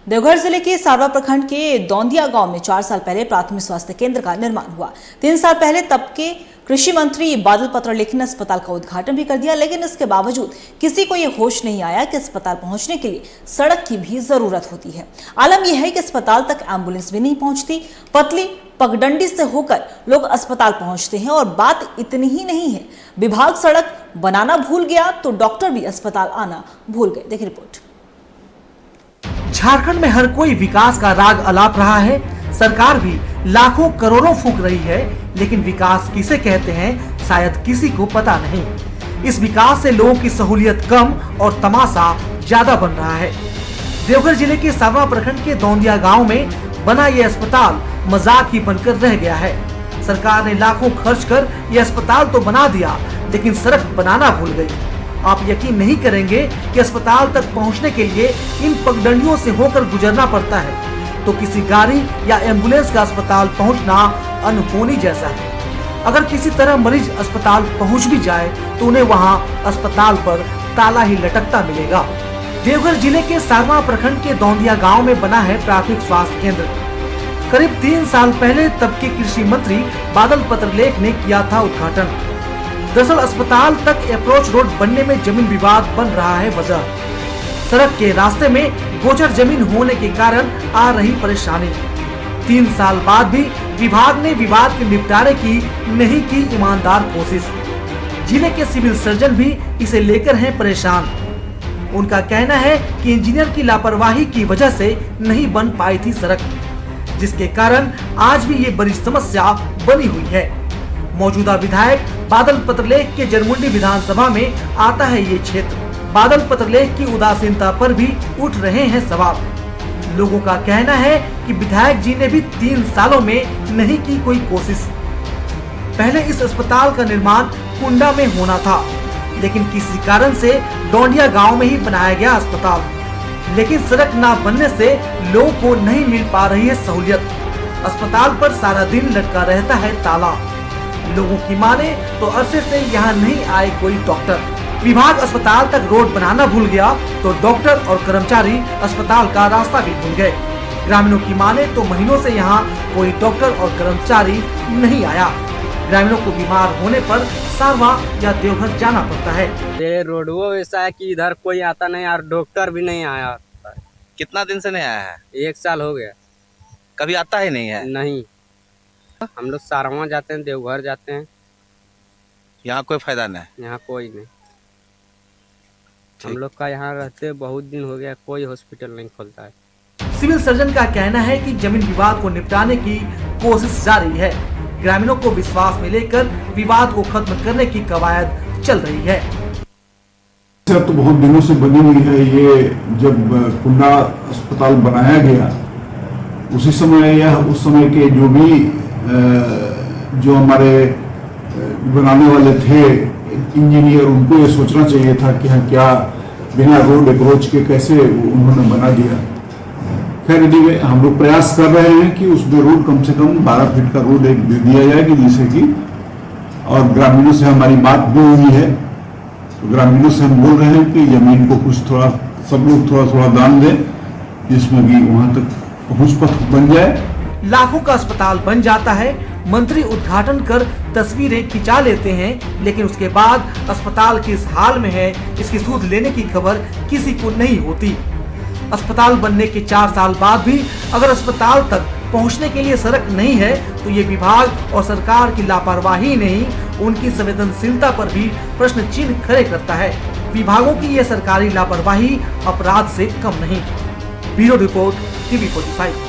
देवघर जिले के सारवा प्रखंड के दौंदिया गांव में 4 साल पहले प्राथमिक स्वास्थ्य केंद्र का निर्माण हुआ। 3 साल पहले तब के कृषि मंत्री बादल पत्रलेख ने अस्पताल का उद्घाटन भी कर दिया, लेकिन इसके बावजूद किसी को यह होश नहीं आया कि अस्पताल पहुंचने के लिए सड़क की भी जरूरत होती है। आलम यह है कि अस्पताल तक एम्बुलेंस भी नहीं पहुंचती। पतली पगडंडी से होकर लोग अस्पताल पहुंचते हैं और बात इतनी ही नहीं है, विभाग सड़क बनाना भूल गया तो डॉक्टर भी अस्पताल आना भूल गए। देखिए रिपोर्ट। झारखंड में हर कोई विकास का राग अलाप रहा है। सरकार भी लाखों करोड़ों फूंक रही है, लेकिन विकास किसे कहते हैं शायद किसी को पता नहीं। इस विकास से लोगों की सहूलियत कम और तमाशा ज्यादा बन रहा है। देवघर जिले के सारवा प्रखंड के दौंदिया गांव में बना ये अस्पताल मजाक ही बनकर रह गया है। सरकार ने लाखों खर्च कर यह अस्पताल तो बना दिया, लेकिन सड़क बनाना भूल गई। आप यकीन नहीं करेंगे कि अस्पताल तक पहुंचने के लिए इन पगडंडियों से होकर गुजरना पड़ता है, तो किसी गाड़ी या एम्बुलेंस का अस्पताल पहुंचना अनहोनी जैसा है। अगर किसी तरह मरीज अस्पताल पहुंच भी जाए तो उन्हें वहां अस्पताल पर ताला ही लटकता मिलेगा। देवघर जिले के सारवा प्रखंड के दौंदिया गांव में बना है प्राथमिक स्वास्थ्य केंद्र। करीब 3 साल पहले तब के कृषि मंत्री बादल पत्रलेख ने किया था उद्घाटन। दरअसल अस्पताल तक अप्रोच रोड बनने में जमीन विवाद बन रहा है वजह। सड़क के रास्ते में गोचर जमीन होने के कारण आ रही परेशानी। 3 साल बाद भी विभाग ने विवाद के निपटारे की नहीं की ईमानदार कोशिश। जिले के सिविल सर्जन भी इसे लेकर हैं परेशान। उनका कहना है कि इंजीनियर की लापरवाही की वजह से नहीं बन पाई थी सड़क, जिसके कारण आज भी ये बड़ी समस्या बनी हुई है। मौजूदा विधायक बादल पत्रलेख के जरमुंडी विधानसभा में आता है ये क्षेत्र। बादल पत्रलेख की उदासीनता पर भी उठ रहे हैं सवाल। लोगों का कहना है कि विधायक जी ने भी 3 सालों में नहीं की कोई कोशिश। पहले इस अस्पताल का निर्माण कुंडा में होना था, लेकिन किसी कारण से दौंदिया गांव में ही बनाया गया अस्पताल। लेकिन सड़क न बनने से लोगों को नहीं मिल पा रही है सहूलियत। अस्पताल पर सारा दिन लटका रहता है ताला। लोगों की माने तो अरसे से यहाँ नहीं आए कोई डॉक्टर। विभाग अस्पताल तक रोड बनाना भूल गया तो डॉक्टर और कर्मचारी अस्पताल का रास्ता भी भूल गए। ग्रामीणों की माने तो महीनों से यहाँ कोई डॉक्टर और कर्मचारी नहीं आया। ग्रामीणों को बीमार होने पर सारवा या देवघर जाना पड़ता है। ये रोडवो ऐसा है कि इधर कोई आता नहीं और डॉक्टर भी नहीं आया। कितना दिन से नहीं आया है? 1 साल हो गया। कभी आता ही नहीं है? नहीं, हम लोग सारवा जाते हैं, देवघर जाते हैं। यहाँ कोई फायदा नहीं? यहाँ कोई नहीं। हम लोग का यहाँ रहते बहुत दिन हो गया, कोई हॉस्पिटल नहीं खोलता है। सिविल सर्जन का कहना है कि जमीन विवाद को निपटाने की कोशिश जारी है। ग्रामीणों को विश्वास में लेकर विवाद को खत्म करने की कवायद चल रही है। तो बहुत दिनों से बनी हुई है। ये जब कुंडा अस्पताल बनाया गया उसी समय या उस समय के जो हमारे बनाने वाले थे इंजीनियर, उनको ये सोचना चाहिए था कि हाँ क्या बिना रोड अप्रोच के कैसे उन्होंने बना दिया। खैर हम लोग प्रयास कर रहे हैं कि उसमें रोड कम से कम 12 फीट का रोड एक दे दिया जाए, कि जिससे कि, और ग्रामीणों से हमारी बात भी हुई है, तो ग्रामीणों से हम बोल रहे हैं कि जमीन को कुछ थोड़ा सब लोग थोड़ा दान दें, जिसमें कि वहां तक पहुंच पथ बन जाए। लाखों का अस्पताल बन जाता है, मंत्री उद्घाटन कर तस्वीरें खिंचा लेते हैं, लेकिन उसके बाद अस्पताल किस हाल में है इसकी सूद लेने की खबर किसी को नहीं होती। अस्पताल बनने के 4 साल बाद भी अगर अस्पताल तक पहुंचने के लिए सड़क नहीं है तो ये विभाग और सरकार की लापरवाही नहीं, उनकी संवेदनशीलता पर भी प्रश्न चिन्ह खड़े करता है। विभागों की यह सरकारी लापरवाही अपराध से कम नहीं। Bureau report, TV45।